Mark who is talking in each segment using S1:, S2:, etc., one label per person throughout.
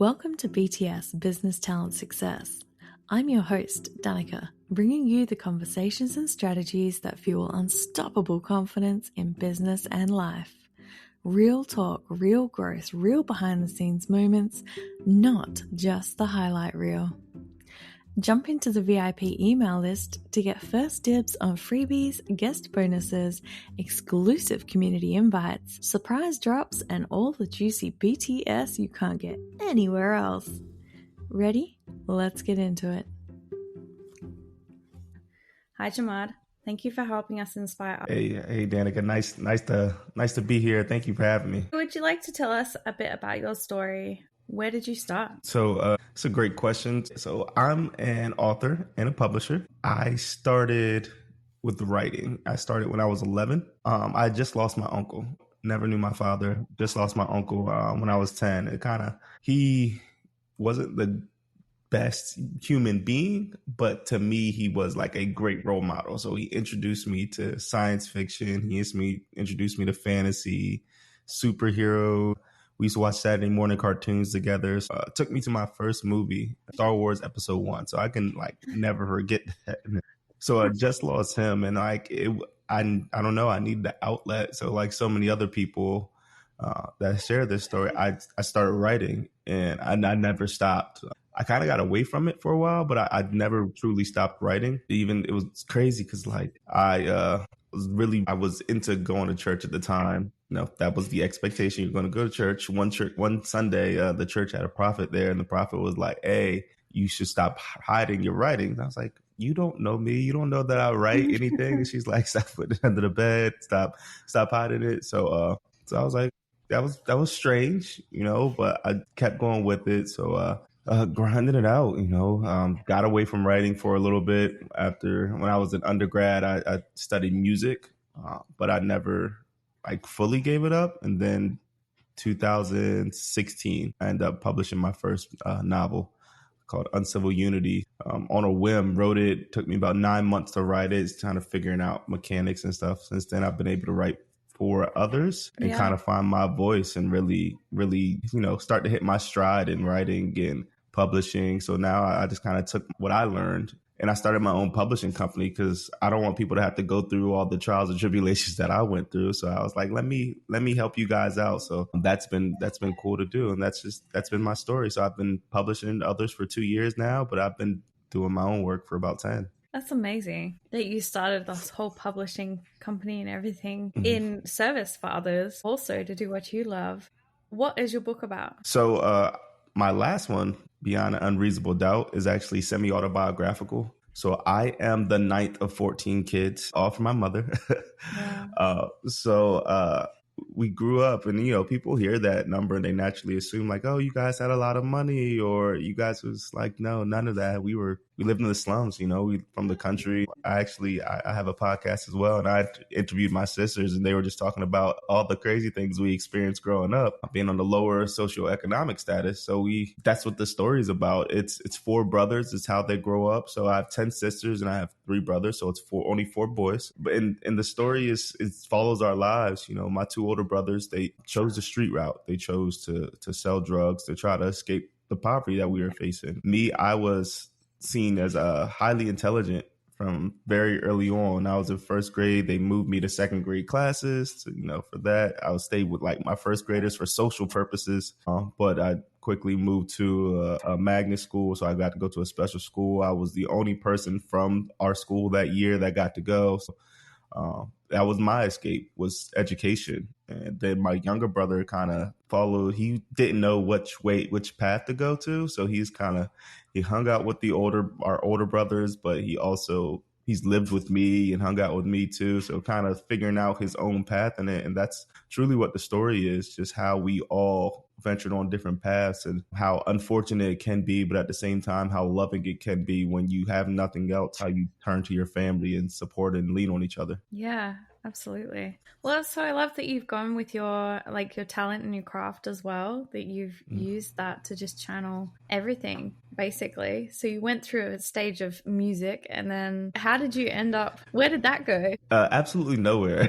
S1: Welcome to B.T.S Business Talent Success. I'm your host, Danica, bringing you the conversations and strategies that fuel unstoppable confidence in business and life. Real talk, real growth, real behind-the-scenes moments, not just the highlight reel. Jump into the VIP email list to get first dibs on freebies, guest bonuses, exclusive community invites, surprise drops, and all the juicy B.T.S you can't get anywhere else. Ready? Let's get into it. Hi, Jamad. Thank you for helping us inspire.
S2: Hey, Danica. Nice to be here. Thank you for having me.
S1: Would you like to tell us a bit about your story? Where did you start?
S2: So it's a great question. So I'm an author and a publisher. I started with writing. I started when I was 11. I just lost my uncle. Never knew my father. Just lost my uncle when I was 10. He wasn't the best human being, but to me, he was like a great role model. So he introduced me to science fiction. He introduced me to fantasy, superhero. We used to watch Saturday morning cartoons together. Took me to my first movie, Star Wars Episode 1. So I can never forget that. So I just lost him, and I don't know. I need the outlet. So like so many other people that share this story, I started writing, and I never stopped. I kind of got away from it for a while, but I never truly stopped writing. It was crazy because I was into going to church at the time. That was the expectation. You're going to go to church. One Sunday, the church had a prophet there, and the prophet was like, "Hey, you should stop hiding your writing." And I was like, "You don't know me. You don't know that I write anything." And she's like, "Stop putting it under the bed. Stop hiding it." So I was like, that was strange, but I kept going with it. So grinding it out, got away from writing for a little bit. When I was an undergrad, I studied music, but I never fully gave it up. And then 2016, I ended up publishing my first novel called Uncivil Unity. On a whim, wrote it. Took me about 9 months to write it. It's kind of figuring out mechanics and stuff. Since then, I've been able to write for others and kind of find my voice and really, start to hit my stride in writing and publishing. So now I just kind of took what I learned and I started my own publishing company because I don't want people to have to go through all the trials and tribulations that I went through. So I was like, let me help you guys out. So that's been cool to do. And that's been my story. So I've been publishing others for 2 years now, but I've been doing my own work for about 10.
S1: That's amazing that you started this whole publishing company and everything in service for others, also to do what you love. What is your book about?
S2: So my last one, Beyond an Unreasonable Doubt, is actually semi-autobiographical. So I am the ninth of 14 kids, all from my mother. Yeah. We grew up and, people hear that number and they naturally assume oh, you guys had a lot of money, or you guys was like, no, none of that. We lived in the slums, we from the country. I have a podcast as well. And I interviewed my sisters and they were just talking about all the crazy things we experienced growing up, being on the lower socioeconomic status. So that's what the story is about. It's 4 brothers. It's how they grow up. So I have 10 sisters and I have 3 brothers. So it's only 4 boys. But in the story it follows our lives. My 2 older brothers, they chose the street route. They chose to sell drugs to try to escape the poverty that we were facing. Me, I was seen as highly intelligent from very early on. I was in first grade. They moved me to second grade classes. For that, I would stay with my first graders for social purposes. But I quickly moved to a magnet school, so I got to go to a special school. I was the only person from our school that year that got to go. So, that was my escape, was education. And then my younger brother kind of followed. He didn't know which path to go to. So he hung out with our older brothers, but he's lived with me and hung out with me too. So kind of figuring out his own path in it. And that's truly what the story is, just how we all ventured on different paths and how unfortunate it can be, but at the same time, how loving it can be when you have nothing else, how you turn to your family and support and lean on each other.
S1: Yeah, absolutely. Well, so I love that you've gone with your talent and your craft as well, that you've used that to just channel everything, basically. So you went through a stage of music, and then how did you end up? Where did that go?
S2: Absolutely nowhere.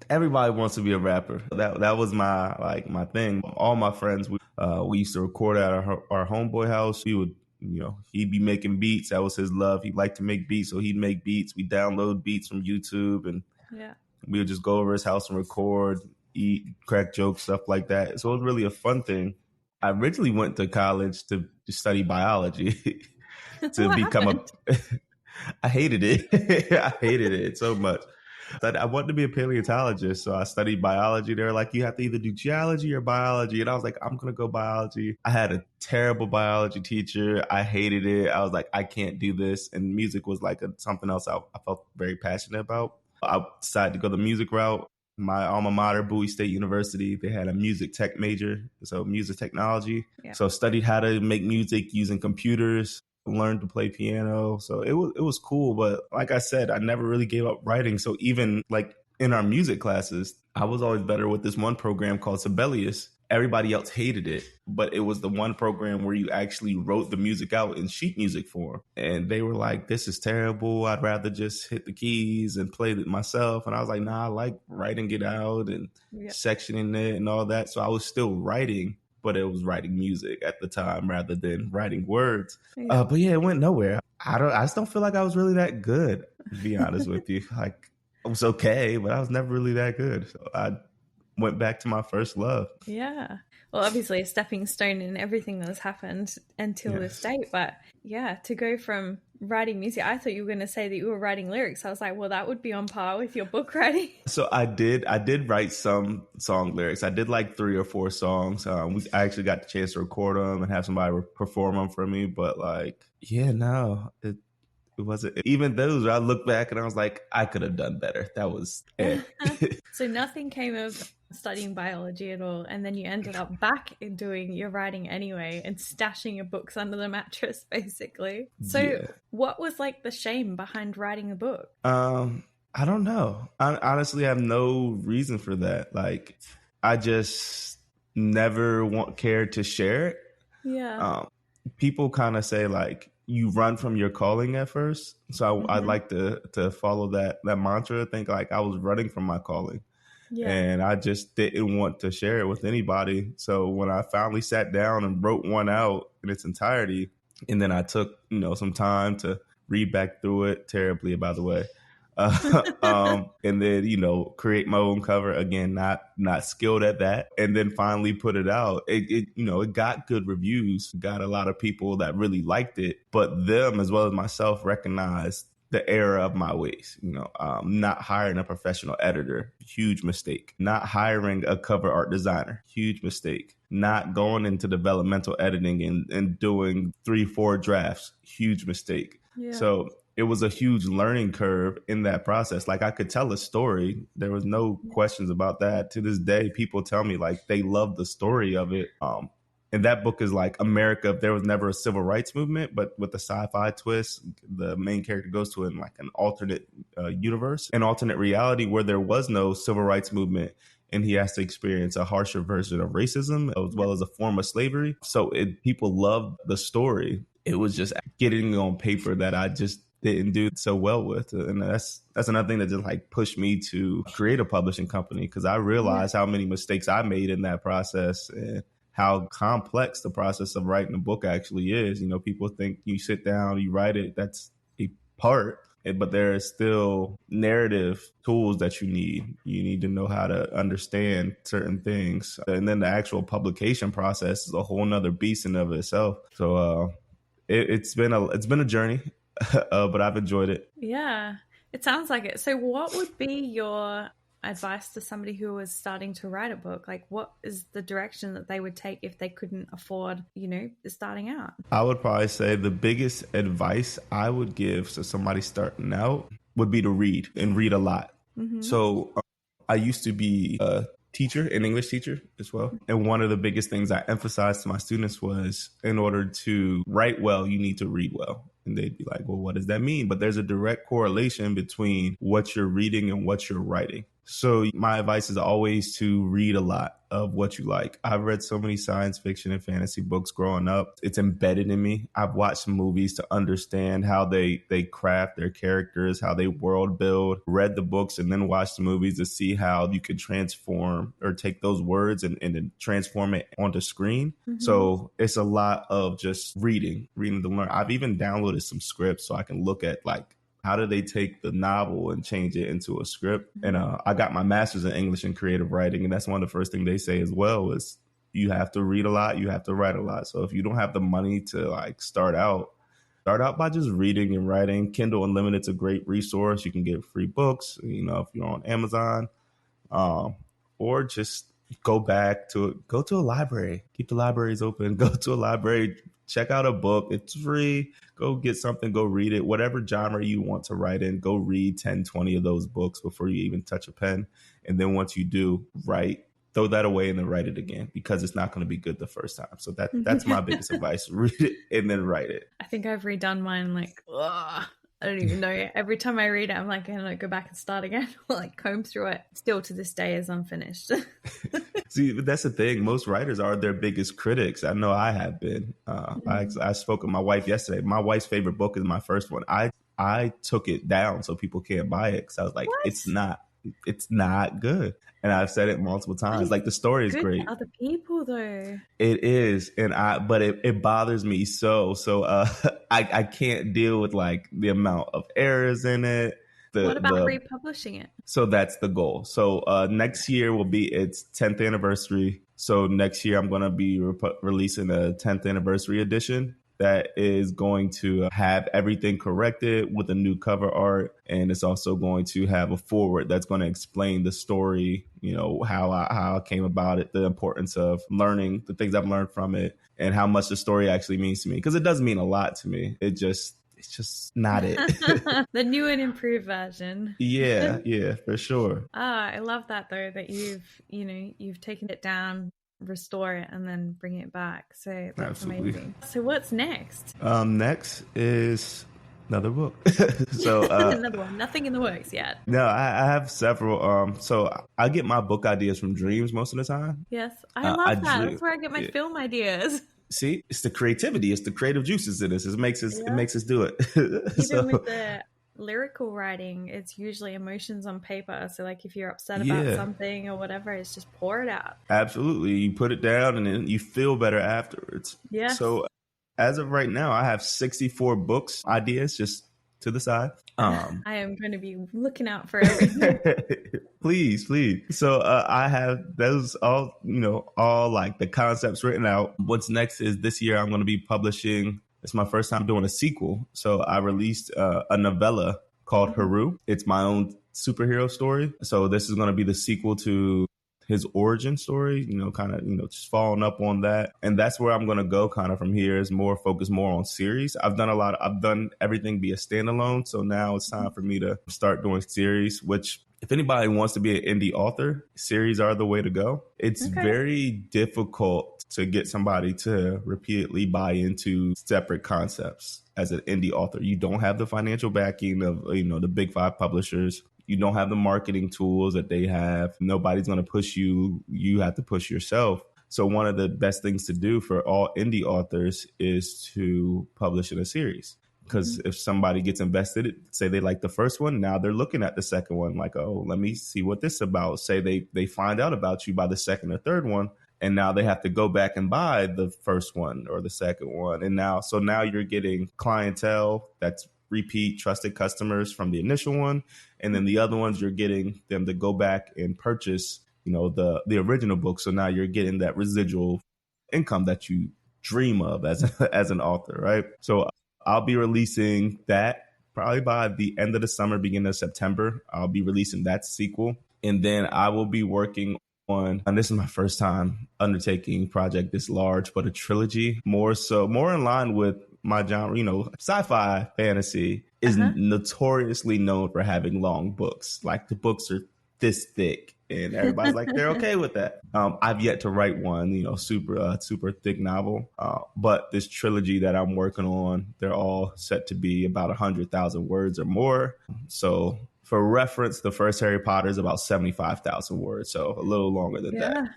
S2: everybody wants to be a rapper. That was my thing. All my friends, we used to record at our homeboy house. We would, he'd be making beats. That was his love. He liked to make beats, so he'd make beats. We download beats from YouTube, and we would just go over his house and record, eat, crack jokes, stuff like that. So it was really a fun thing. I originally went to college to study biology to become I hated it. I hated it so much. I wanted to be a paleontologist, so I studied biology. They were like, you have to either do geology or biology. And I was like, I'm going to go biology. I had a terrible biology teacher. I hated it. I was like, I can't do this. And music was like something else I felt very passionate about. I decided to go the music route. My alma mater, Bowie State University, they had a music tech major, so music technology. Yeah. So studied how to make music using computers, learned to play piano. So it was cool. But like I said, I never really gave up writing. So even like in our music classes, I was always better with this one program called Sibelius. Everybody else hated it, but it was the one program where you actually wrote the music out in sheet music form. And they were like, this is terrible. I'd rather just hit the keys and play it myself. And I was like, nah, I like writing it out and sectioning it and all that. So I was still writing, but it was writing music at the time rather than writing words. But yeah, it went nowhere. I just don't feel like I was really that good, to be honest with you. Like, I was okay, but I was never really that good. So I went back to my first love.
S1: Yeah. Well, obviously a stepping stone in everything that has happened until this date. But yeah, to go from writing music, I thought you were going to say that you were writing lyrics. I was like, well, that would be on par with your book writing.
S2: So I did write some song lyrics. I did like 3 or 4 songs. I actually got the chance to record them and have somebody perform them for me. But like, yeah, no, it wasn't. Even those, I look back and I was like, I could have done better. That was it.
S1: So nothing came of studying biology at all, and then you ended up back in doing your writing anyway and stashing your books under the mattress, basically. So what was like the shame behind writing a book?
S2: I don't know. I honestly have no reason for that. Like, I just never cared to share it.
S1: Yeah.
S2: People kind of say like, you run from your calling at first. So I'd like to follow that mantra. Think like I was running from my calling. Yeah. And I just didn't want to share it with anybody. So when I finally sat down and wrote one out in its entirety, and then I took, some time to read back through it terribly, by the way. And then, create my own cover. Again, not skilled at that. And then finally put it out. It got good reviews, got a lot of people that really liked it, but them as well as myself recognized the error of my ways. Not hiring a professional editor, huge mistake. Not hiring a cover art designer, huge mistake. Not going into developmental editing and doing 3-4 drafts, huge mistake. Yeah. So it was a huge learning curve in that process. Like, I could tell a story. There was no questions about that. To this day, people tell me like they love the story of it. And that book is like America. There was never a civil rights movement, but with the sci-fi twist, the main character goes to like an alternate universe, an alternate reality where there was no civil rights movement. And he has to experience a harsher version of racism as well as a form of slavery. So people loved the story. It was just getting on paper that I just didn't do so well with. And that's another thing that just like pushed me to create a publishing company, because I realized how many mistakes I made in that process and how complex the process of writing a book actually is. People think you sit down, you write it, that's a part, but there is still narrative tools that you need. You need to know how to understand certain things. And then the actual publication process is a whole nother beast in of itself. So it's been a journey, but I've enjoyed it.
S1: Yeah, it sounds like it. So what would be your advice to somebody who was starting to write a book? Like, what is the direction that they would take if they couldn't afford, starting out?
S2: I would probably say the biggest advice I would give to somebody starting out would be to read, and read a lot. Mm-hmm. So I used to be a teacher, an English teacher as well. And one of the biggest things I emphasized to my students was, in order to write well, you need to read well. And they'd be like, well, what does that mean? But there's a direct correlation between what you're reading and what you're writing. So my advice is always to read a lot of what you like. I've read so many science fiction and fantasy books growing up. It's embedded in me. I've watched some movies to understand how they craft their characters, how they world build, read the books, and then watched the movies to see how you could transform or take those words and then transform it onto screen. Mm-hmm. So it's a lot of just reading to learn. I've even downloaded some scripts so I can look at like, how do they take the novel and change it into a script? And I got my master's in English and creative writing. And that's one of the first things they say as well is you have to read a lot, you have to write a lot. So if you don't have the money to like start out by just reading and writing. Kindle Unlimited's a great resource. You can get free books, if you're on Amazon, or just go to a library, keep the libraries open, go to a library, check out a book. It's free. Go get something, go read it. Whatever genre you want to write in, go read 10, 20 of those books before you even touch a pen. And then once you do, throw that away and then write it again because it's not going to be good the first time. So that's my biggest advice. Read it and then write it.
S1: I think I've redone mine like, I don't even know. Every time I read it, I'm like, I'm go back and start again, like comb through it. Still to this day is unfinished.
S2: See, but that's the thing. Most writers are their biggest critics. I know I have been. I spoke with my wife yesterday. My wife's favorite book is my first one. I took it down so people can't buy it because I was like, what? It's not good. And I've said it multiple times. Like the story is great.
S1: To other people though.
S2: It is. But it bothers me so I can't deal with like the amount of errors in it.
S1: What about republishing it?
S2: So that's the goal. So next year will be its 10th anniversary. So next year I'm going to be releasing a 10th anniversary edition that is going to have everything corrected with a new cover art. And it's also going to have a foreword that's going to explain the story, how I came about it, the importance of learning, the things I've learned from it, and how much the story actually means to me. Because it does mean a lot to me. It's just not it.
S1: The new and improved version.
S2: Yeah, for sure.
S1: I love that though, that you've taken it down, restore it, and then bring it back. So that's Absolutely amazing. So what's next?
S2: Next is another book. So
S1: another one. Nothing in the works yet.
S2: No, I have several. So I get my book ideas from dreams most of the time.
S1: Yes, I love that. That's where I get my film ideas.
S2: See, it's the creativity, it's the creative juices in this. It makes us do it.
S1: Even with the lyrical writing, it's usually emotions on paper. So like if you're upset about something or whatever, it's just pour it out.
S2: Absolutely. You put it down and then you feel better afterwards. Yeah. So as of right now, I have 64 books ideas just to the side.
S1: I am going to be looking out for everything.
S2: Please. So I have those all like the concepts written out. What's next is this year I'm going to be publishing. It's my first time doing a sequel. So I released a novella called Haru. It's my own superhero story. So this is going to be the sequel to his origin story, just following up on that. And that's where I'm going to go kind of from here, is focus more on series. I've done everything be a standalone. So now it's time for me to start doing series, which if anybody wants to be an indie author, series are the way to go. It's very difficult to get somebody to repeatedly buy into separate concepts as an indie author. You don't have the financial backing of, the big 5 publishers. You don't have the marketing tools that they have. Nobody's going to push you. You have to push yourself. So one of the best things to do for all indie authors is to publish in a series. Because if somebody gets invested, say they like the first one, now they're looking at the second one like, oh, let me see what this is about. Say they find out about you by the second or third one, and now they have to go back and buy the first one or the second one. And now you're getting clientele that's repeat trusted customers from the initial one. And then the other ones, you're getting them to go back and purchase, the original book. So now you're getting that residual income that you dream of as an author, right? So I'll be releasing that probably by the end of the summer, beginning of September. I'll be releasing that sequel. And then I will be working on, and this is my first time undertaking a project this large, but a trilogy, more in line with my genre. Sci-fi fantasy is notoriously known for having long books. Like the books are this thick and everybody's like, they're okay with that. I've yet to write one, super thick novel. But this trilogy that I'm working on, they're all set to be about 100,000 words or more. So For reference, the first Harry Potter is about 75,000 words, so a little longer than that.
S1: Yeah.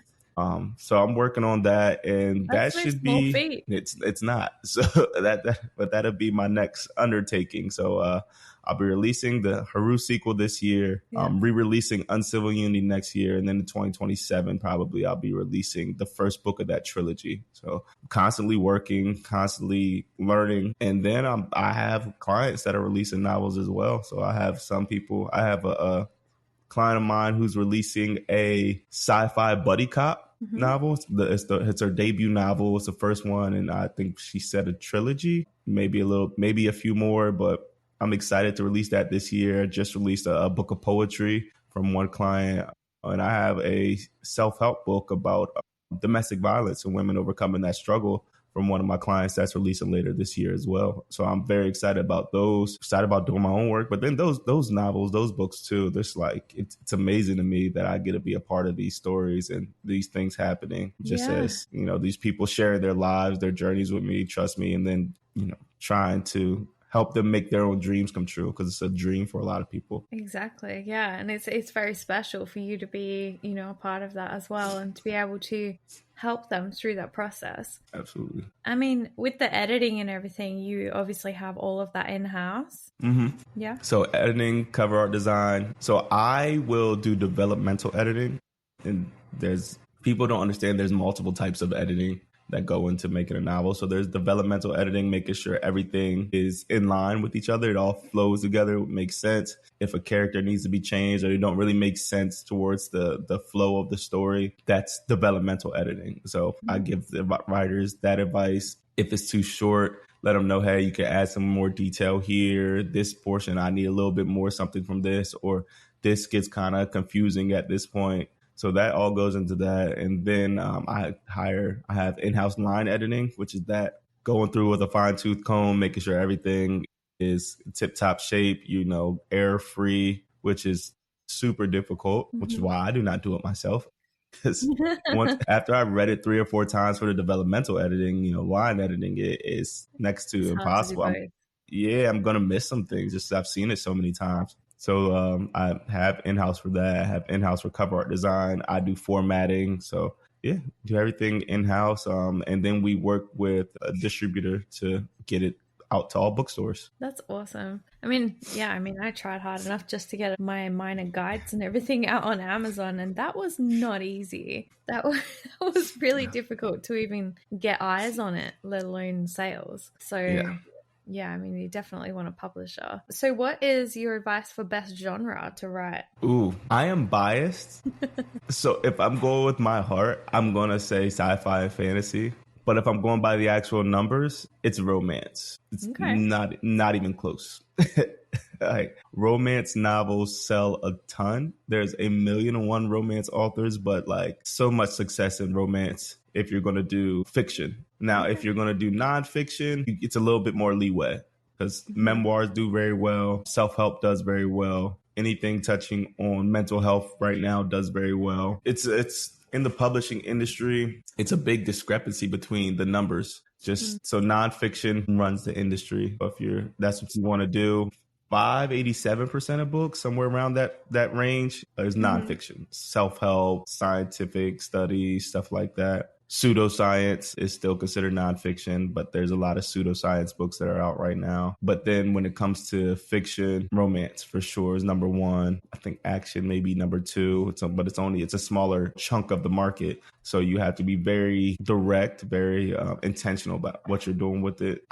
S2: So I'm working on that, and
S1: That's
S2: that
S1: no
S2: should
S1: small
S2: be
S1: feat.
S2: it's not. So but that'll be my next undertaking. So I'll be releasing the Haru sequel this year.
S1: Yeah.
S2: Re-releasing Uncivil Unity next year, and then in 2027 probably I'll be releasing the first book of that trilogy. So constantly working, constantly learning, and then I have clients that are releasing novels as well. So I have some people. I have a client of mine who's releasing a sci-fi buddy cop novel. It's her debut novel. It's the first one, and I think she said a trilogy, maybe a few more. But I'm excited to release that this year. I just released a book of poetry from one client, and I have a self-help book about domestic violence and women overcoming that struggle from one of my clients that's releasing later this year as well. So I'm very excited about those, excited about doing my own work. But then those novels, those books too, there's like, it's amazing to me that I get to be a part of these stories and these things happening, just as, you know, these people share their lives, their journeys with me, trust me, and then, you know, trying to help them make their own dreams come true, because it's a dream for a lot of people.
S1: Exactly. Yeah. And it's very special for you to be, you know, a part of that as well, and to be able to help them through that process.
S2: Absolutely.
S1: I mean, with the editing and everything, you obviously have all of that in-house. Yeah.
S2: So editing, cover art design. So I will do developmental editing, and people don't understand there's multiple types of editing that go into making a novel. So there's developmental editing, making sure everything is in line with each other. It all flows together, makes sense. If a character needs to be changed or it don't really make sense towards the flow of the story, that's developmental editing. So I give the writers that advice. If it's too short, let them know, hey, you can add some more detail here. This portion, I need a little bit more something from this, or this gets kind of confusing at this point. So that all goes into that. And then I have in-house line editing, which is that going through with a fine tooth comb, making sure everything is tip top shape, you know, error free, which is super difficult, which is why I do not do it myself. Because after I read it 3 or 4 times for the developmental editing, you know, line editing it is next to impossible. I'm going to miss some things just I've seen it so many times. So I have in-house for that. I have in-house for cover art design. I do formatting. So yeah, do everything in-house. And then we work with a distributor to get it out to all bookstores.
S1: That's awesome. I mean, I tried hard enough just to get my minor guides and everything out on Amazon, and that was not easy. That was really difficult to even get eyes on it, let alone sales. So yeah, I mean, you definitely want a publisher. So what is your advice for best genre to write?
S2: Ooh, I am biased. So if I'm going with my heart, I'm going to say sci-fi and fantasy. But if I'm going by the actual numbers, it's romance. It's not even close. Like, romance novels sell a ton. There's 1,000,001 romance authors, but like so much success in romance if you're going to do fiction. Now, if you're going to do nonfiction, it's a little bit more leeway, because memoirs do very well. Self-help does very well. Anything touching on mental health right now does very well. It's in the publishing industry, it's a big discrepancy between the numbers. So nonfiction runs the industry. If that's what you want to do, 87% of books, somewhere around that range, is nonfiction. Self-help, scientific studies, stuff like that. Pseudoscience is still considered nonfiction, but there's a lot of pseudoscience books that are out right now. But then when it comes to fiction, romance for sure is number 1. I think action may be number 2. It's a smaller chunk of the market. So you have to be very direct, very intentional about what you're doing with it.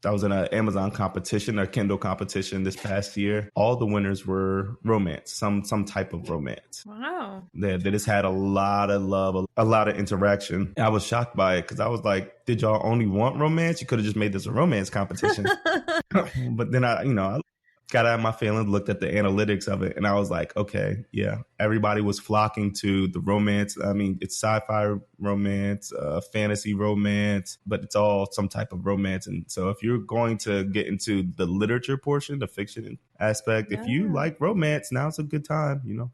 S2: I was in an Amazon competition, a Kindle competition this past year. All the winners were romance, some type of romance.
S1: Wow.
S2: They just had a lot of love, a lot of interaction. I was shocked by it, because I was like, did y'all only want romance? You could have just made this a romance competition. But then I got out of my feelings, looked at the analytics of it, and I was like, okay, yeah, everybody was flocking to the romance. I mean, it's sci-fi romance, fantasy romance, but it's all some type of romance. And so if you're going to get into the literature portion, the fiction aspect, if you like romance, now's a good time, you know.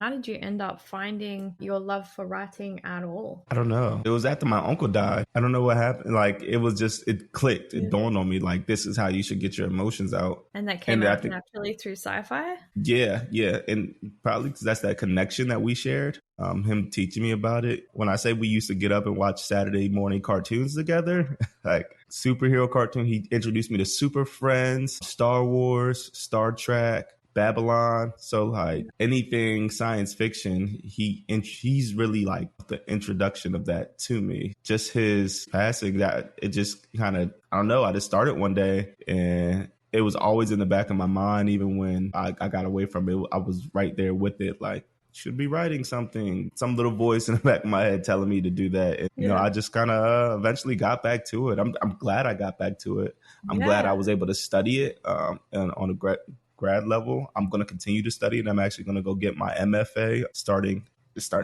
S1: How did you end up finding your love for writing at all?
S2: I don't know. It was after my uncle died. I don't know what happened. Like, it was just, it clicked. It dawned on me, like, this is how you should get your emotions out.
S1: And that came
S2: And I
S1: out
S2: think,
S1: naturally through sci-fi?
S2: yeah. And probably because that's that connection that we shared. Him teaching me about it. When I say we used to get up and watch Saturday morning cartoons together, like superhero cartoon, he introduced me to Super Friends, Star Wars, Star Trek, Babylon. So like anything science fiction, he's really like the introduction of that to me. Just his passing, that it just kind of, I don't know, I just started one day and it was always in the back of my mind. Even when I got away from it, I was right there with it. Like, should be writing something, some little voice in the back of my head telling me to do that. And, you know, I just kind of eventually got back to it. I'm glad I got back to it. I'm glad I was able to study it and on a grad level. I'm going to continue to study it. I'm actually going to go get my MFA starting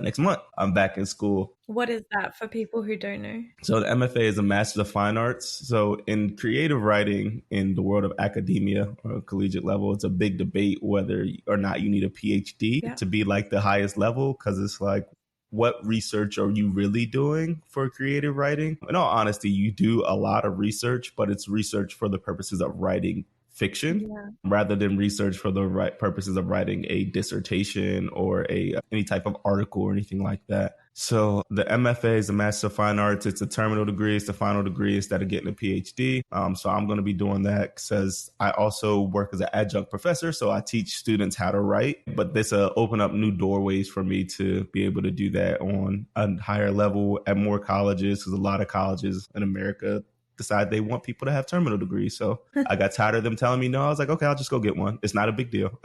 S2: next month. I'm back in school.
S1: What is that for people who don't know?
S2: So the MFA is a Master of Fine Arts. So in creative writing in the world of academia or collegiate level, it's a big debate whether or not you need a PhD to be like the highest level, because it's like, what research are you really doing for creative writing? In all honesty, you do a lot of research, but it's research for the purposes of writing fiction rather than research for the right purposes of writing a dissertation or any type of article or anything like that. So the MFA is a Master of Fine Arts. It's a terminal degree. It's the final degree instead of getting a PhD. So I'm going to be doing that because I also work as an adjunct professor. So I teach students how to write, but this open up new doorways for me to be able to do that on a higher level at more colleges, because a lot of colleges in America decide they want people to have terminal degrees. So I got tired of them telling me no. I was like, okay, I'll just go get one. It's not a big deal.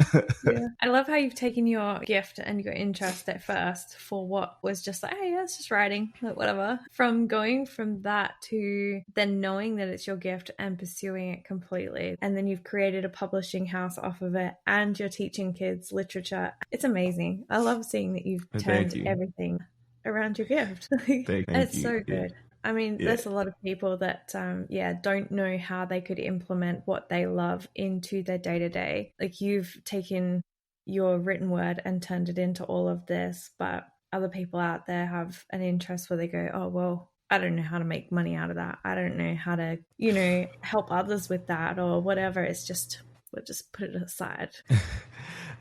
S1: I love how you've taken your gift and your interest at first for what was just like, hey, that's just writing, like whatever. From going from that to then knowing that it's your gift and pursuing it completely. And then you've created a publishing house off of it and you're teaching kids literature. It's amazing. I love seeing that you've turned everything around your gift. It's so good. I mean, there's a lot of people that, don't know how they could implement what they love into their day-to-day. Like, you've taken your written word and turned it into all of this, but other people out there have an interest where they go, oh, well, I don't know how to make money out of that. I don't know how to, help others with that or whatever. It's just, we'll just put it aside.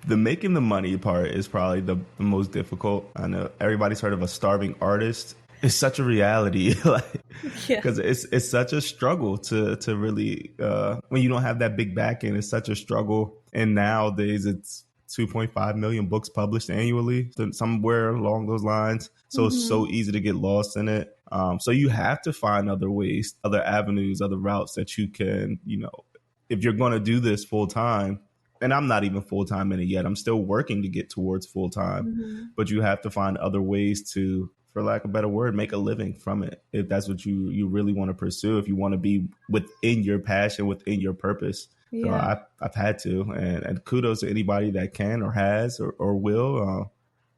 S2: The making the money part is probably the most difficult. I know everybody's heard of a starving artist. It's such a reality, because it's such a struggle to really, when you don't have that big backing, it's such a struggle. And nowadays it's 2.5 million books published annually, somewhere along those lines. So it's so easy to get lost in it. So you have to find other ways, other avenues, other routes that you can, if you're going to do this full time. And I'm not even full time in it yet. I'm still working to get towards full time, but you have to find other ways to, for lack of a better word, make a living from it. If that's what you really want to pursue, if you want to be within your passion, within your purpose. So I've had to, and kudos to anybody that can or has or will.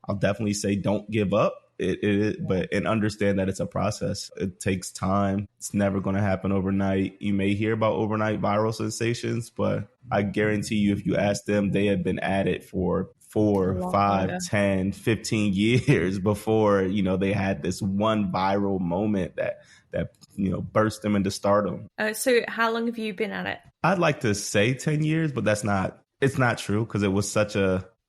S2: I'll definitely say don't give up. But understand that it's a process. It takes time. It's never going to happen overnight. You may hear about overnight viral sensations, but I guarantee you, if you ask them, they have been at it for 4, 5, 10, 15 years before, they had this one viral moment that burst them into stardom.
S1: So how long have you been at it?
S2: I'd like to say 10 years, but it's not true, because it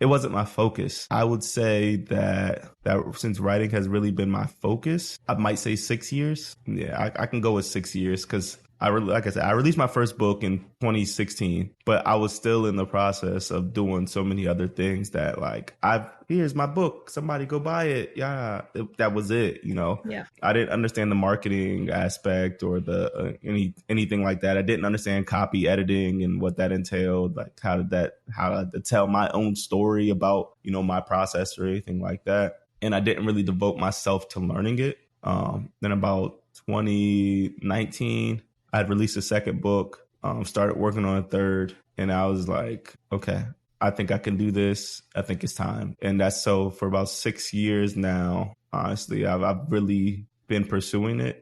S2: wasn't my focus. I would say that since writing has really been my focus, I might say 6 years. Yeah, I can go with 6 years, because like I said, I released my first book in 2016, but I was still in the process of doing so many other things that, like, here's my book, somebody go buy it. Yeah, that was it. I didn't understand the marketing aspect or the anything like that. I didn't understand copy editing and what that entailed, like how to tell my own story about, my process or anything like that. And I didn't really devote myself to learning it. Then about 2019, I'd released a second book, started working on a third, and I was like, okay, I think I can do this. I think it's time. And that's so for about 6 years now. Honestly, I've really been pursuing it.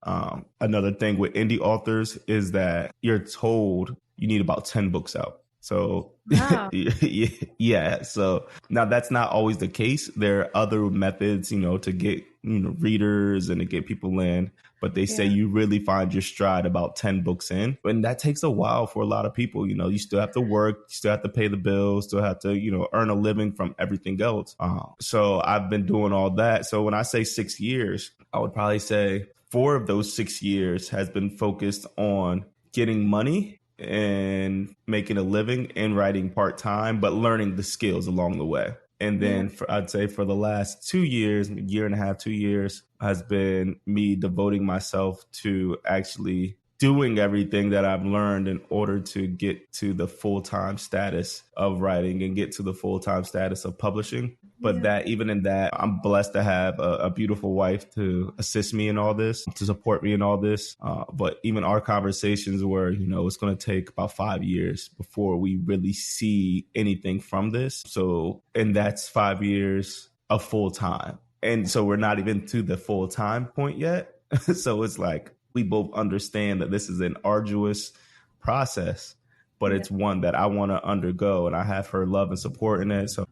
S2: Another thing with indie authors is that you're told you need about 10 books out. So
S1: Wow.
S2: yeah. So now that's not always the case. There are other methods, to get, readers and to get people in. But they say you really find your stride about 10 books in. And that takes a while for a lot of people. You still have to work, you still have to pay the bills, still have to, earn a living from everything else. So I've been doing all that. So when I say 6 years, I would probably say 4 of those 6 years has been focused on getting money and making a living and writing part-time, but learning the skills along the way. And then I'd say for the last 2 years, year and a half, 2 years, has been me devoting myself to actually doing everything that I've learned in order to get to the full-time status of writing and get to the full-time status of publishing. But that even in that, I'm blessed to have a beautiful wife to assist me in all this, to support me in all this. But even our conversations were, it's going to take about 5 years before we really see anything from this. So, and that's 5 years of full time. And so we're not even to the full time point yet. So it's like we both understand that this is an arduous process, but it's one that I want to undergo, and I have her love and support in it. So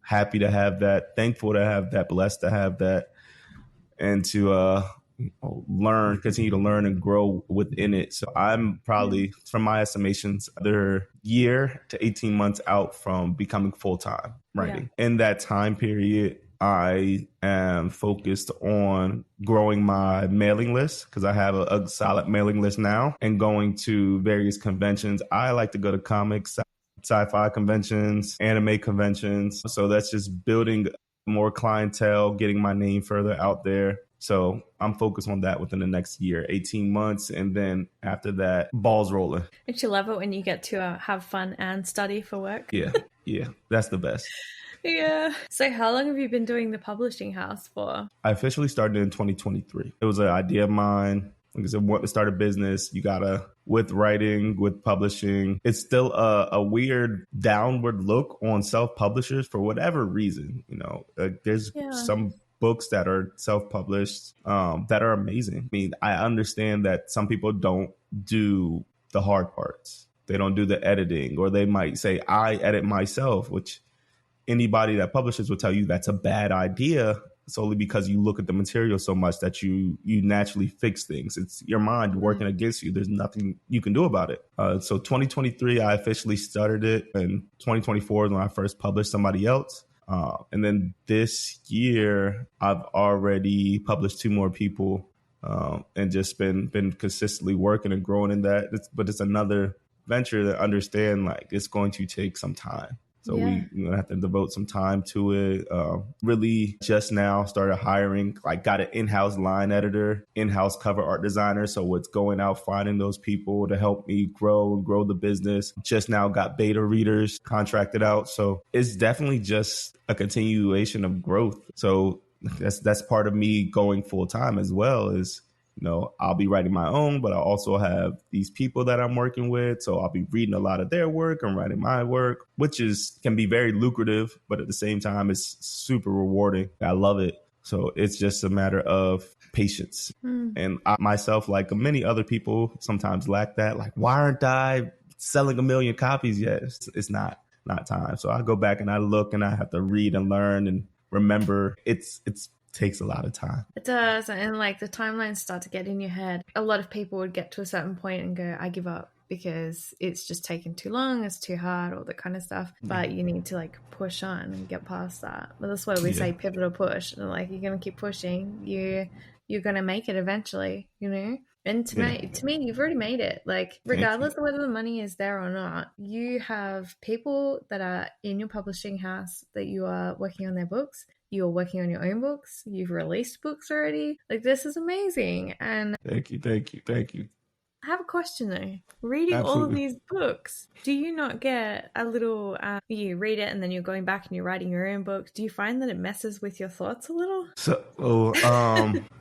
S2: happy to have that, thankful to have that, blessed to have that, and to continue to learn and grow within it. So I'm probably, from my estimations, another year to 18 months out from becoming full-time writing. In that time period, I am focused on growing my mailing list because I have a solid mailing list now, and going to various conventions. I like to go to comics, sci-fi conventions, anime conventions. So that's just building more clientele, getting my name further out there. So I'm focused on that within the next year, 18 months. And then after that, balls rolling.
S1: Don't you love it when you get to have fun and study for work?
S2: Yeah, that's the best.
S1: Yeah. So how long have you been doing the publishing house for? I
S2: officially started in 2023. It was an idea of mine. Like I said, want to start a business, you gotta, with writing, with publishing, it's still a weird downward look on self-publishers for whatever reason. There's some books that are self-published that are amazing. I mean, I understand that some people don't do the hard parts. They don't do the editing, or they might say, I edit myself, which anybody that publishes will tell you that's a bad idea, solely because you look at the material so much that you naturally fix things. It's your mind working against you. There's nothing you can do about it. So 2023, I officially started it, and 2024 is when I first published somebody else. And then this year, I've already published 2 more people, and just been consistently working and growing in that. But it's another venture to understand, like, it's going to take some time. So we're going to have to devote some time to it. Really just now started hiring, got an in-house line editor, in-house cover art designer. So it's going out, finding those people to help me grow the business. Just now got beta readers contracted out. So it's definitely just a continuation of growth. So that's part of me going full time as well, is I'll be writing my own, but I also have these people that I'm working with. So I'll be reading a lot of their work and writing my work, which can be very lucrative, but at the same time, it's super rewarding. I love it. So it's just a matter of patience. And I myself, like many other people, sometimes lack that. Like, why aren't I selling 1 million copies yet? It's not time. So I go back and I look, and I have to read and learn and remember. It's takes a lot of time.
S1: It does. And the timelines start to get in your head. A lot of people would get to a certain point and go, I give up because it's just taking too long, it's too hard, all that kind of stuff. But you need to push on and get past that. But that's why we say pivot or push. And you're going to keep pushing. You're going to make it eventually, And to me, you've already made it. Regardless of whether the money is there or not, you have people that are in your publishing house that you are working on their books. You're working on your own books. You've released books already. This is amazing. And
S2: thank you.
S1: I have a question though. Reading all of these books, do you not get a little, you read it and then you're going back and you're writing your own book. Do you find that it messes with your thoughts a little?
S2: So,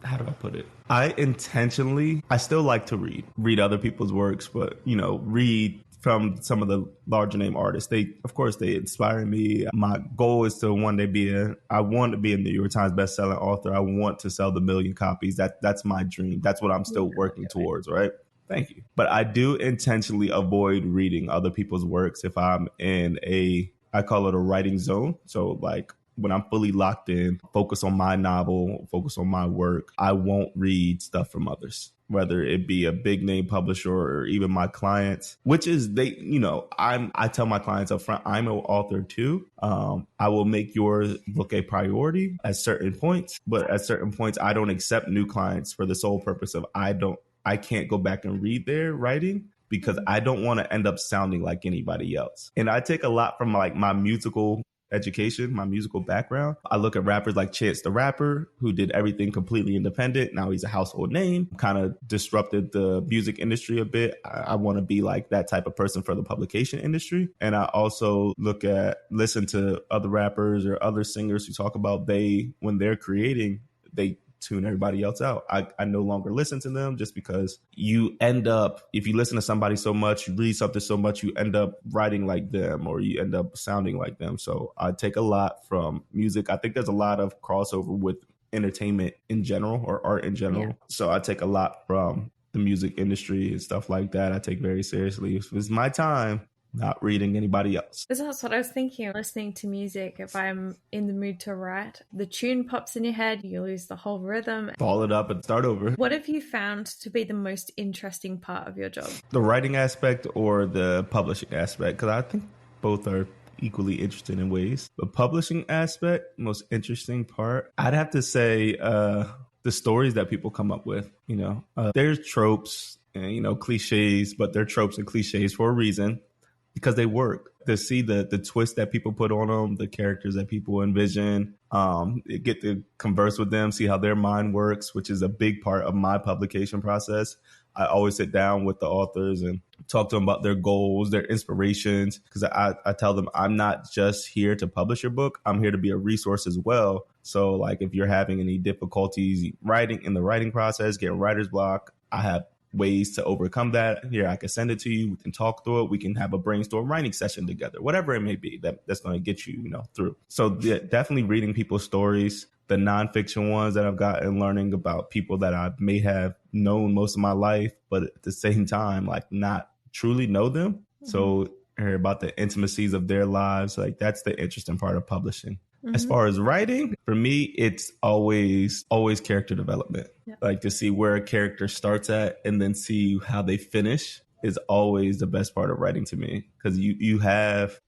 S2: how do I put it? I still like to read other people's works, but, read from some of the larger name artists. They inspire me. My goal is to one day I want to be a New York Times bestselling author. I want to sell the 1 million copies. That's my dream. That's what I'm still working towards, right? Thank you. But I do intentionally avoid reading other people's works if I'm in I call it a writing zone. So like when I'm fully locked in, focus on my novel, focus on my work, I won't read stuff from others, whether it be a big name publisher or even my clients, which is I tell my clients up front, I'm an author too. I will make your book a priority at certain points, but at certain points, I don't accept new clients for the sole purpose of I can't go back and read their writing because I don't want to end up sounding like anybody else. And I take a lot from like my musical education, my musical background. I look at rappers like Chance the Rapper, who did everything completely independent. Now he's a household name, kind of disrupted the music industry a bit. I want to be like that type of person for the publication industry. And I also listen to other rappers or other singers who talk about when they're creating, they tune everybody else out. I no longer listen to them just because you end up, if you listen to somebody so much, you read something so much, you end up writing like them or you end up sounding like them. So I take a lot from music. I think there's a lot of crossover with entertainment in general or art in general. Yeah. So I take a lot from the music industry and stuff like that. I take very seriously. If it's my time, not reading anybody else.
S1: That's what I was thinking. Listening to music, if I'm in the mood to write, the tune pops in your head, you lose the whole rhythm.
S2: Fall it up and start over.
S1: What have you found to be the most interesting part of your job?
S2: The writing aspect or the publishing aspect? Because I think both are equally interesting in ways. The publishing aspect, most interesting part, I'd have to say the stories that people come up with. There's tropes and, cliches, but they're tropes and cliches for a reason. Because they work. To see the twist that people put on them, the characters that people envision, get to converse with them, see how their mind works, which is a big part of my publication process. I always sit down with the authors and talk to them about their goals, their inspirations, because I tell them I'm not just here to publish your book. I'm here to be a resource as well. So like if you're having any difficulties writing in the writing process, getting writer's block, I have ways to overcome that. Here, I can send it to you. We can talk through it. We can have a brainstorm writing session together, whatever it may be that's going to get you, through. So definitely reading people's stories, the nonfiction ones that I've gotten, learning about people that I may have known most of my life, but at the same time, like not truly know them. Mm-hmm. So hear about the intimacies of their lives. Like that's the interesting part of publishing. Mm-hmm. As far as writing, for me, it's always character development. Yeah. Like to see where a character starts at and then see how they finish is always the best part of writing to me. Because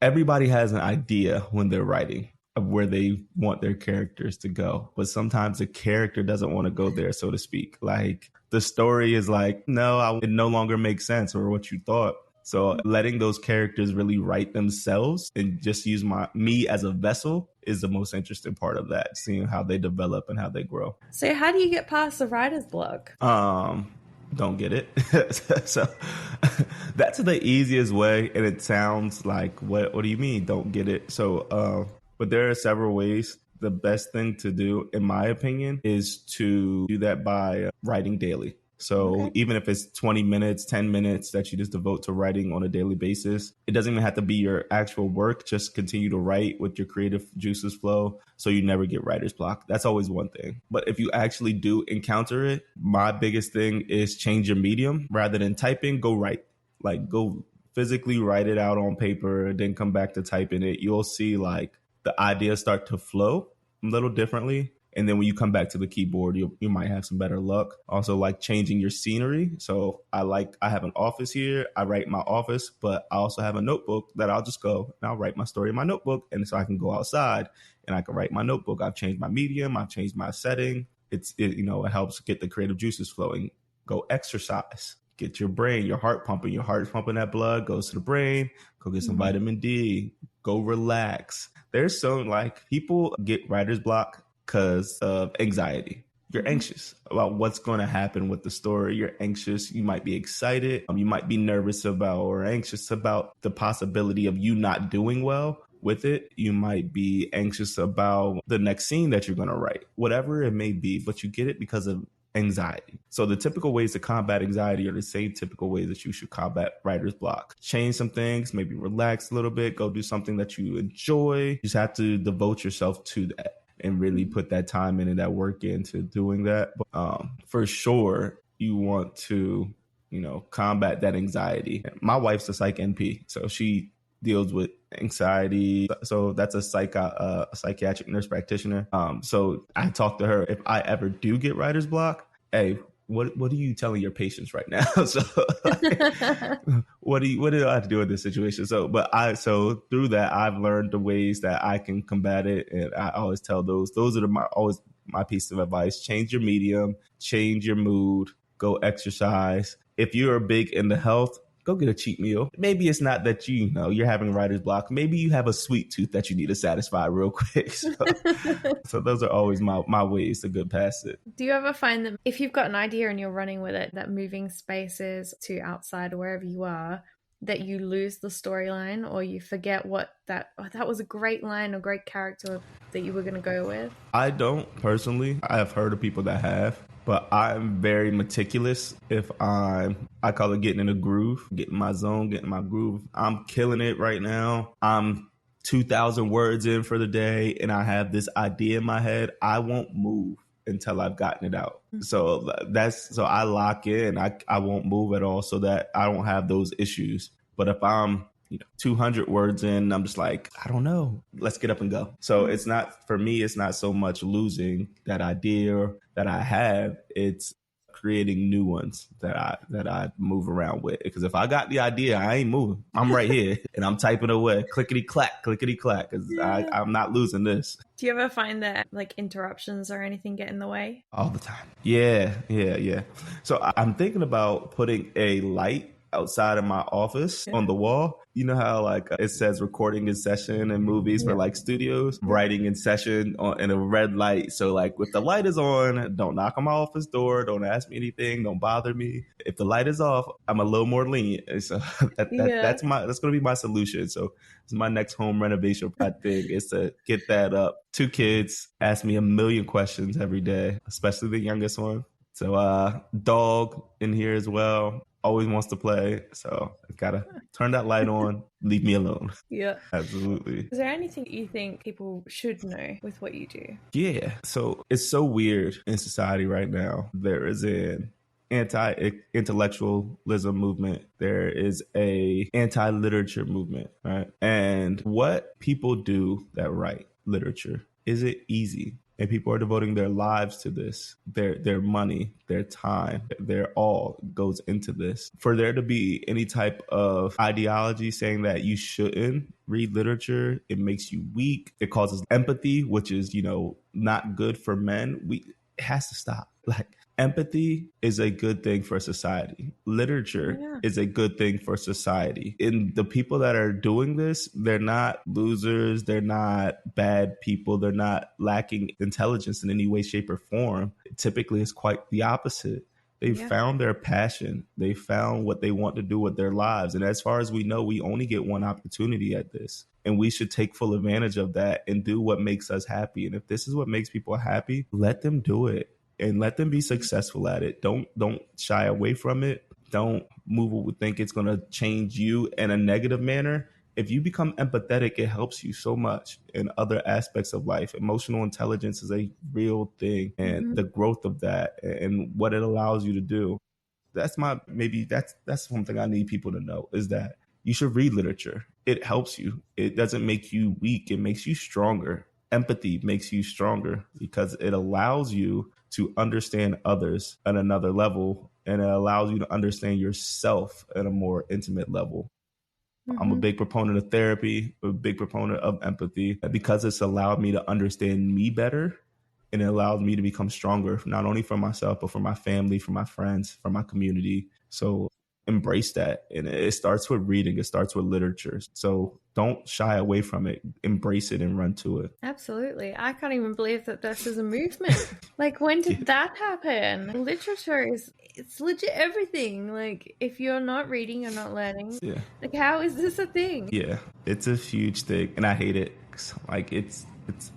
S2: everybody has an idea when they're writing of where they want their characters to go. But sometimes the character doesn't want to go there, so to speak. Like the story is like, no, it no longer makes sense or what you thought. So letting those characters really write themselves and just use me as a vessel is the most interesting part of that, seeing how they develop and how they grow.
S1: So how do you get past the writer's block?
S2: Don't get it. So that's the easiest way. And it sounds like, what do you mean? Don't get it. So, but there are several ways. The best thing to do, in my opinion, is to do that by writing daily. So even if it's 20 minutes, 10 minutes that you just devote to writing on a daily basis, it doesn't even have to be your actual work. Just continue to write with your creative juices flow so you never get writer's block. That's always one thing. But if you actually do encounter it, my biggest thing is change your medium. Rather than typing, go write. Like go physically write it out on paper, then come back to typing it. You'll see like the ideas start to flow a little differently. And then when you come back to the keyboard, you might have some better luck. Also, like changing your scenery. So I have an office here. I write my office, but I also have a notebook that I'll just go and I'll write my story in my notebook. And so I can go outside and I can write my notebook. I've changed my medium. I've changed my setting. It helps get the creative juices flowing. Go exercise. Get your brain, your heart pumping. Your heart's pumping that blood, goes to the brain. Go get some vitamin D. Go relax. There's people get writer's block because of anxiety. You're anxious about what's going to happen with the story. You're anxious. You might be excited. You might be nervous about or anxious about the possibility of you not doing well with it. You might be anxious about the next scene that you're going to write, whatever it may be, but you get it because of anxiety. So the typical ways to combat anxiety are the same typical ways that you should combat writer's block. Change some things, maybe relax a little bit, go do something that you enjoy. You just have to devote yourself to that and really put that time in and that work into doing that. But for sure, you want to combat that anxiety. My wife's a psych NP, so she deals with anxiety. So that's a psychiatric nurse practitioner. So I talked to her, if I ever do get writer's block, hey, what are you telling your patients right now? So what do I have to do in this situation? So through that, I've learned the ways that I can combat it. And I always tell those are always my piece of advice. Change your medium, change your mood, go exercise. If you're big into health, go get a cheat meal. Maybe it's not that you're having writer's block. Maybe you have a sweet tooth that you need to satisfy real quick. So those are always my ways to get past it.
S1: Do you ever find that if you've got an idea and you're running with it, that moving spaces to outside or wherever you are, that you lose the storyline or you forget that was a great line or great character that you were going to go with?
S2: I don't personally. I have heard of people that have. But I'm very meticulous. If I call it getting in a groove, getting my zone, getting my groove. I'm killing it right now. I'm 2,000 words in for the day and I have this idea in my head. I won't move until I've gotten it out. Mm-hmm. So I lock in. I won't move at all so that I don't have those issues. But if I'm 200 words in, I'm just like, I don't know. Let's get up and go. So it's not, for me, it's not so much losing that idea that I have. It's creating new ones that I move around with. Because if I got the idea, I ain't moving. I'm right here and I'm typing away. Clickety clack, because I'm not losing this.
S1: Do you ever find that like interruptions or anything get in the way?
S2: All the time. Yeah. So I'm thinking about putting a light outside of my office on the wall. You know how like it says recording in session in movies for like studios, writing in session in a red light. So like if the light is on, don't knock on my office door, don't ask me anything, don't bother me. If the light is off, I'm a little more lenient. So that's going to be my solution. So it's my next home renovation thing is to get that up. 2 kids ask me a million questions every day, especially the youngest one. So dog in here as well. Always wants to play. So I've got to turn that light on, leave me alone.
S1: Yeah.
S2: Absolutely.
S1: Is there anything you think people should know with what you do?
S2: Yeah. So it's so weird in society right now. There is an anti-intellectualism movement. There is a anti-literature movement, right? And what people do that write literature, is it easy? And people are devoting their lives to this. Their money, their time, their all goes into this. For there to be any type of ideology saying that you shouldn't read literature, it makes you weak. It causes empathy, which is, not good for men. It has to stop. Like, empathy is a good thing for society. Literature is a good thing for society. And the people that are doing this, they're not losers. They're not bad people. They're not lacking intelligence in any way, shape, or form. Typically, it's quite the opposite. They found their passion. They found what they want to do with their lives. And as far as we know, we only get one opportunity at this. And we should take full advantage of that and do what makes us happy. And if this is what makes people happy, let them do it. And let them be successful at it. Don't shy away from it. Don't think it's going to change you in a negative manner. If you become empathetic, it helps you so much in other aspects of life. Emotional intelligence is a real thing, and the growth of that and what it allows you to do. That's something I need people to know, is that you should read literature. It helps you. It doesn't make you weak. It makes you stronger. Empathy makes you stronger because it allows you to understand others at another level, and it allows you to understand yourself at a more intimate level. I'm a big proponent of therapy, a big proponent of empathy, because it's allowed me to understand me better, and it allows me to become stronger, not only for myself, but for my family, for my friends, for my community. So embrace that. And it starts with reading. It starts with literature. So don't shy away from it. Embrace it and run to it.
S1: Absolutely. I can't even believe that this is a movement. Like, when did that happen? Literature it's legit everything. Like, if you're not reading, you're not learning. Yeah. Like, how is this a thing?
S2: Yeah, it's a huge thing. And I hate it. Like,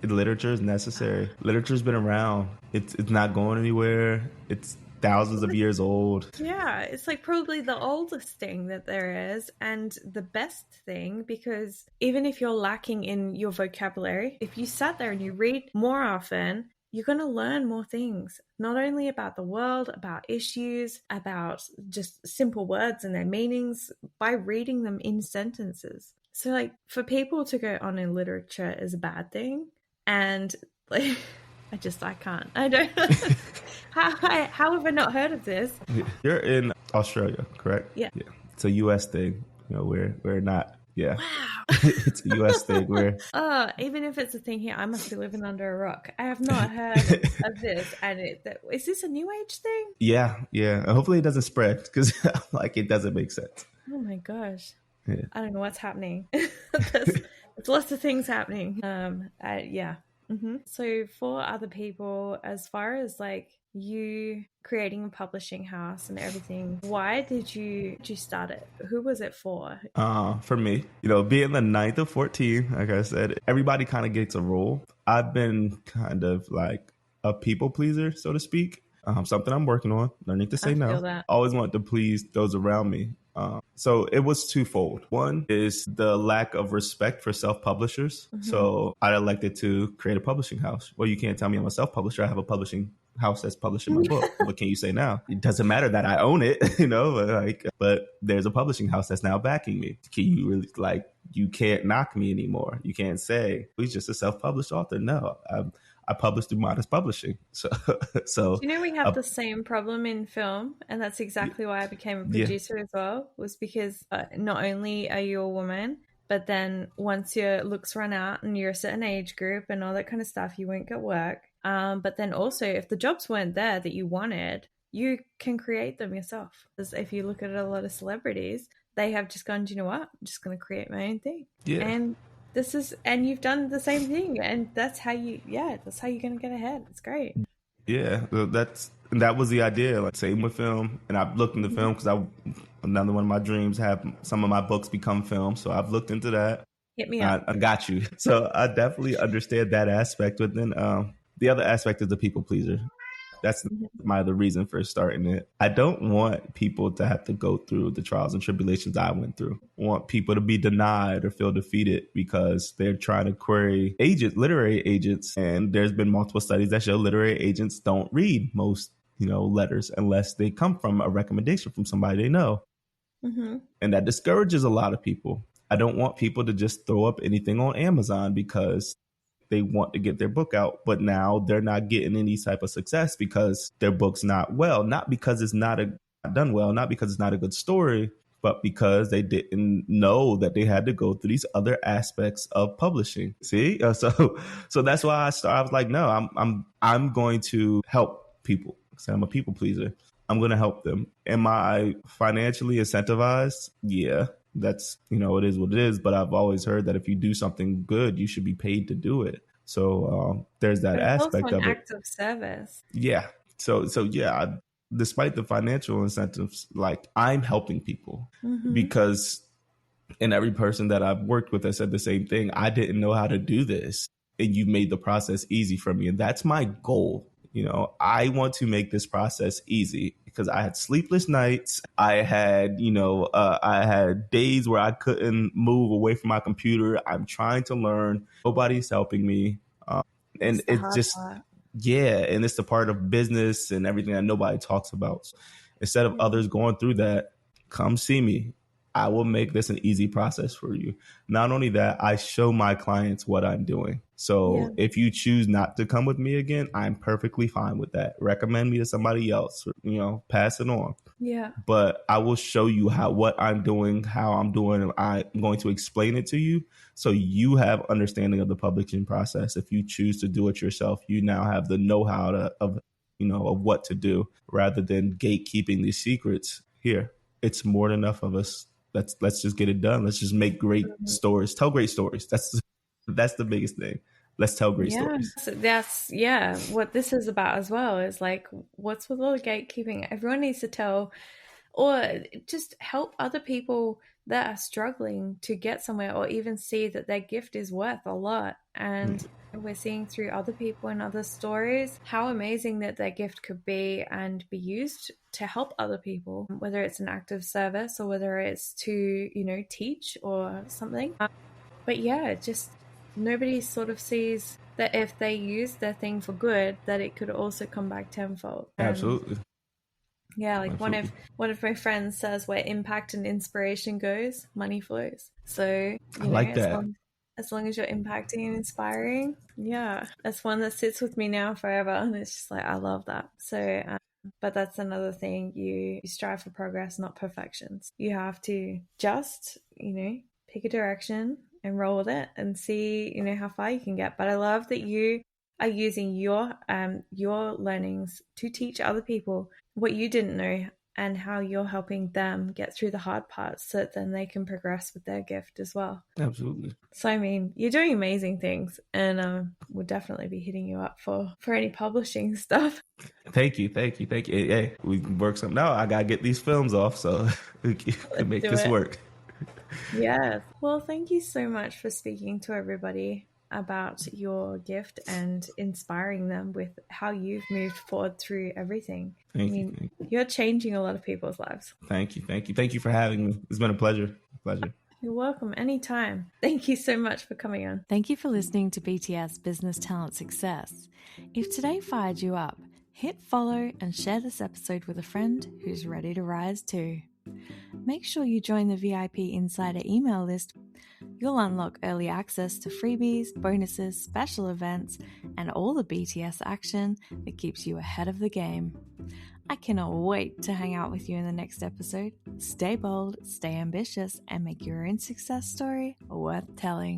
S2: literature is necessary. Literature's been around. It's not going anywhere. It's thousands of years old.
S1: Yeah, it's like probably the oldest thing that there is, and the best thing, because even if you're lacking in your vocabulary, if you sat there and you read more often, you're going to learn more things, not only about the world, about issues, about just simple words and their meanings by reading them in sentences. So, like, for people to go on in literature is a bad thing. And, like, I can't. I don't. How have I not heard of this?
S2: You're in Australia, correct?
S1: Yeah.
S2: It's a U.S. thing. We're not. Yeah.
S1: Wow.
S2: It's a U.S. thing. Where
S1: Even if it's a thing here, I must be living under a rock. I have not heard of this. And is this a new age thing?
S2: yeah. And hopefully it doesn't spread, because like it doesn't make sense.
S1: Oh my gosh.
S2: Yeah.
S1: I don't know what's happening. There's lots of things happening. Yeah. So for other people, as far as like you creating a publishing house and everything, why did you start it? Who was it for?
S2: For me, being the 9th of 14, like I said, everybody kind of gets a role. I've been kind of like a people pleaser, so to speak. Something I'm working on, learning to say no.
S1: That.
S2: Always want to please those around me. So it was twofold. One is the lack of respect for self-publishers. So I elected to create a publishing house. Well, you can't tell me I'm a self-publisher. I have a publishing house that's publishing my book. What can you say now? It doesn't matter that I own it, but there's a publishing house that's now backing me. Can you really, you can't knock me anymore. You can't say he's just a self-published author. No, I published through Maadist Publishing. So
S1: Do you know we have the same problem in film, and that's exactly why I became a producer as well, was because not only are you a woman, but then once your looks run out and you're a certain age group and all that kind of stuff, you won't get work. But then also, if the jobs weren't there that you wanted, you can create them yourself. Because if you look at a lot of celebrities, they have just gone, do you know what? I'm just going to create my own thing.
S2: Yeah.
S1: And you've done the same thing, and that's how you're going to get ahead. It's great.
S2: Yeah, that was the idea. Like, same with film, and I've looked into film because another one of my dreams have some of my books become film. So I've looked into that.
S1: Hit me up.
S2: I got you. So I definitely understand that aspect. But then the other aspect is the people pleaser. That's the reason for starting it. I don't want people to have to go through the trials and tribulations I went through. I want people to be denied or feel defeated because they're trying to query literary agents. And there's been multiple studies that show literary agents don't read most, letters unless they come from a recommendation from somebody they know. And that discourages a lot of people. I don't want people to just throw up anything on Amazon because they want to get their book out, but now they're not getting any type of success because their book's not because it's not done well, not because it's not a good story, but because they didn't know that they had to go through these other aspects of publishing. See, so that's why I started. I was like, no, I'm going to help people. So I'm a people pleaser. I'm going to help them. Am I financially incentivized? Yeah. That's, it is what it is. But I've always heard that if you do something good, you should be paid to do it. So there's that aspect of it.
S1: Act of service.
S2: Yeah. So yeah, despite the financial incentives, like, I'm helping people because, and every person that I've worked with has said the same thing. I didn't know how to do this, and you made the process easy for me. And that's my goal. I want to make this process easy because I had sleepless nights. I had, I had days where I couldn't move away from my computer. I'm trying to learn. Nobody's helping me. And it's just, part. And it's the part of business and everything that nobody talks about. So instead of others going through that, come see me. I will make this an easy process for you. Not only that, I show my clients what I'm doing. So if you choose not to come with me again, I'm perfectly fine with that. Recommend me to somebody else, pass it on.
S1: Yeah.
S2: But I will show you what I'm doing, how I'm doing. And I'm going to explain it to you so you have understanding of the publishing process. If you choose to do it yourself, you now have the know-how of what to do rather than gatekeeping these secrets. Here, it's more than enough of us. Let's just get it done. Let's just make great stories. Tell great stories. That's the biggest thing. Let's tell great stories.
S1: That's what this is about as well, is like, what's with all the gatekeeping? Everyone needs to tell or just help other people that are struggling to get somewhere, or even see that their gift is worth a lot. And we're seeing through other people and other stories how amazing that their gift could be and be used to help other people, whether it's an act of service or whether it's to, teach or something. But just nobody sort of sees that if they use their thing for good, that it could also come back tenfold.
S2: Absolutely.
S1: Yeah, like
S2: Absolutely.
S1: one of my friends says, where impact and inspiration goes, money flows. So,
S2: I like that.
S1: As long as you're impacting and inspiring, yeah, that's one that sits with me now forever. And it's just like, I love that. So, but that's another thing. You strive for progress, not perfections. You have to just, pick a direction and roll with it and see, how far you can get. But I love that you are using your learnings to teach other people what you didn't know and how you're helping them get through the hard parts so that then they can progress with their gift as well.
S2: Absolutely.
S1: So, I mean, you're doing amazing things, and we'll definitely be hitting you up for any publishing stuff.
S2: Thank you. Hey, we can work something out. I got to get these films off so we can make this work.
S1: Yes. Well, thank you so much for speaking to everybody about your gift and inspiring them with how you've moved forward through everything.
S2: Thank you.
S1: You're changing a lot of people's lives.
S2: Thank you for having me. It's been a pleasure.
S1: You're welcome. Anytime. Thank you so much for coming on.
S3: Thank you for listening to B.T.S Business Talent Success. If today fired you up, hit follow and share this episode with a friend who's ready to rise too. Make sure you join the VIP Insider email list. You'll unlock early access to freebies, bonuses, special events, and all the B.T.S action that keeps you ahead of the game. I cannot wait to hang out with you in the next episode. Stay bold, stay ambitious, and make your own success story worth telling.